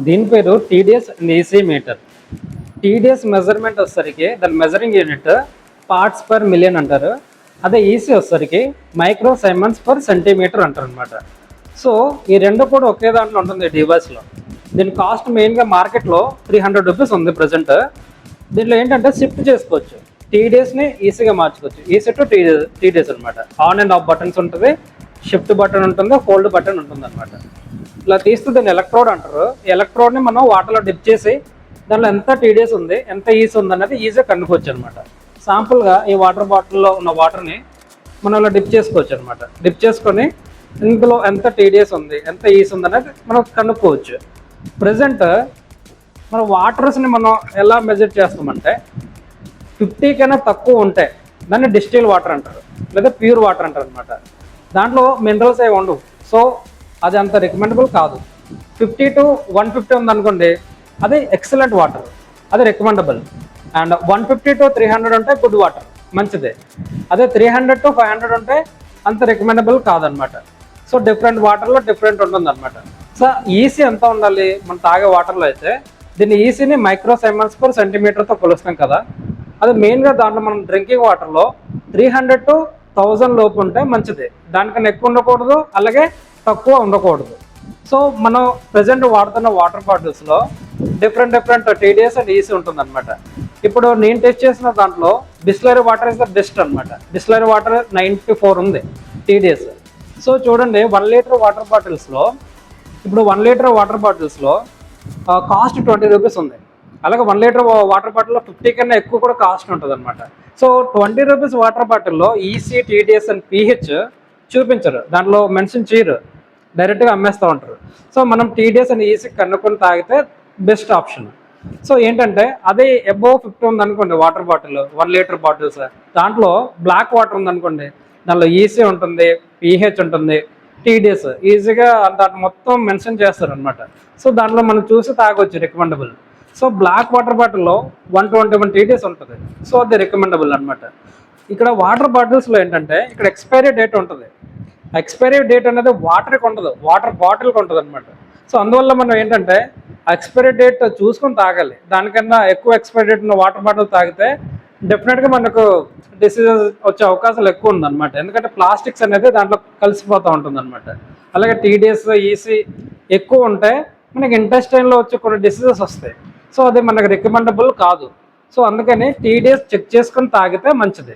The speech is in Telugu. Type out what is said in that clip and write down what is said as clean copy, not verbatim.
దీని పేరు TDS EC meter. TDS measurement వచ్చేసరికి దాని measuring unit parts per million అంటారు. అదే ఈసీ వచ్చేసరికి మైక్రో సైమన్స్ పర్ సెంటీమీటర్ అంటారు అనమాట. సో ఈ రెండు కూడా ఒకే దాంట్లో ఉంటుంది ఈ డివైస్లో. దీని కాస్ట్ మెయిన్గా మార్కెట్లో 300 రూపీస్ ఉంది ప్రజెంట్. దీంట్లో ఏంటంటే షిఫ్ట్ చేసుకోవచ్చు, టీడీఎస్ని ఈసీగా మార్చుకోవచ్చు. ఈసీ టు టీడీఎస్ అనమాట. ఆన్ అండ్ ఆఫ్ బటన్స్ ఉంటుంది, షిఫ్ట్ బటన్ ఉంటుంది, హోల్డ్ బటన్ ఉంటుంది అనమాట. ఇలా తీస్తే దీన్ని ఎలక్ట్రోడ్ అంటారు. ఈ ఎలక్ట్రోడ్ని మనం వాటర్లో డిప్ చేసి దానిలో ఎంత టీడీఎస్ ఉంది, ఎంత ఈసీ ఉంది అనేది ఈజీగా కనుక్కోవచ్చు అనమాట. శాంపుల్గా ఈ వాటర్ బాటిల్లో ఉన్న వాటర్ని మనం ఇలా డిప్ చేసుకోవచ్చు అనమాట. డిప్ చేసుకొని ఇందులో ఎంత టీడీఎస్ ఉంది, ఎంత ఈసీ ఉంది అనేది మనం కనుక్కోవచ్చు. ప్రజెంట్ మన వాటర్స్ని మనం ఎలా మెజర్ చేస్తామంటే 50 కన్నా తక్కువ ఉంటే దాన్ని డిస్టిల్ వాటర్ అంటారు, లేదా ప్యూర్ వాటర్ అంటారు అనమాట. దాంట్లో మినరల్స్ ఏమి ఉండవు, సో అది అంత రికమెండబుల్ కాదు. 50 to 150 ఉందనుకోండి, అది ఎక్సలెంట్ వాటర్, అది రికమెండబుల్. అండ్ 150 to 300 ఉంటే గుడ్ వాటర్, మంచిదే. అదే 300 to 500 ఉంటే అంత రికమెండబుల్ కాదనమాట. సో డిఫరెంట్ వాటర్లో డిఫరెంట్ ఉంటుంది అనమాట. సో ఈసీ ఎంత ఉండాలి మనం తాగే వాటర్లో అయితే, దీన్ని ఈసీని మైక్రో సైమన్స్ పర్ సెంటీమీటర్తో కొలుస్తాం కదా. అది మెయిన్గా దాంట్లో మనం డ్రింకింగ్ వాటర్లో 300 to 1000 లోపు ఉంటే మంచిది. దానికన్నా ఎక్కువ ఉండకూడదు, అలాగే తక్కువ ఉండకూడదు. సో మనం ప్రజెంట్ వాడుతున్న వాటర్ బాటిల్స్లో డిఫరెంట్ టీడీఎస్ అండ్ ఈసీ ఉంటుంది అనమాట. ఇప్పుడు నేను టెస్ట్ చేసిన దాంట్లో Bisleri water is the best అనమాట. బిస్లరీ వాటర్ 94 ఉంది టీడీఎస్. సో చూడండి, 1 లీటర్ వాటర్ బాటిల్స్లో, ఇప్పుడు 1 లీటర్ వాటర్ బాటిల్స్లో కాస్ట్ 20 రూపీస్ ఉంది. అలాగే 1 లీటర్ వాటర్ బాటిల్లో 50 కన్నా ఎక్కువ కూడా కాస్ట్ ఉంటుంది అనమాట. సో 20 రూపీస్ వాటర్ బాటిల్లో ఈసీ, టీడీఎస్ అండ్ పీహెచ్ చూపించరు, దాంట్లో మెన్షన్ చేయరు, డైరెక్ట్గా అమ్మేస్తూ ఉంటారు. సో మనం టీడీఎస్ అండ్ ఈసీ కనుక్కొని తాగితే బెస్ట్ ఆప్షన్. సో ఏంటంటే అదే అబోవ్ 50 ఉందనుకోండి వాటర్ బాటిల్, 1 లీటర్ బాటిల్స్, దాంట్లో బ్లాక్ వాటర్ ఉందనుకోండి, దానిలో ఈసీ ఉంటుంది, పీహెచ్ ఉంటుంది, టీడీఎస్ ఈజీగా దాంట్లో మొత్తం మెన్షన్ చేస్తారు అనమాట. సో దాంట్లో మనం చూసి తాగొచ్చు, రికమెండబుల్. సో బ్లాక్ వాటర్ బాటిల్లో 121 టీడీఎస్ ఉంటుంది, సో అది రికమెండబుల్ అనమాట. ఇక్కడ వాటర్ బాటిల్స్లో ఏంటంటే ఇక్కడ ఎక్స్పైరీ డేట్ ఉంటుంది. ఎక్స్పైరీ డేట్ అనేది వాటర్కి ఉండదు, వాటర్ బాటిల్కి ఉంటుంది అనమాట. సో అందువల్ల మనం ఏంటంటే ఎక్స్పైరీ డేట్ చూసుకొని తాగాలి. దానికన్నా ఎక్కువ ఎక్స్పైరీ డేట్ ఉన్న వాటర్ బాటిల్ తాగితే డెఫినెట్గా మనకు డిసీజెస్ వచ్చే అవకాశాలు ఎక్కువ ఉందన్నమాట. ఎందుకంటే ప్లాస్టిక్స్ అనేది దాంట్లో కలిసిపోతూ ఉంటుంది అనమాట. అలాగే టీడీఎస్, ఈసీ ఎక్కువ ఉంటే మనకి ఇంటెస్టైన్లో వచ్చే కొన్ని డిసీజెస్ వస్తాయి. సో అది మనకు రికమెండబుల్ కాదు. సో అందుకని టీడీఎస్ చెక్ చేసుకొని తాగితే మంచిది.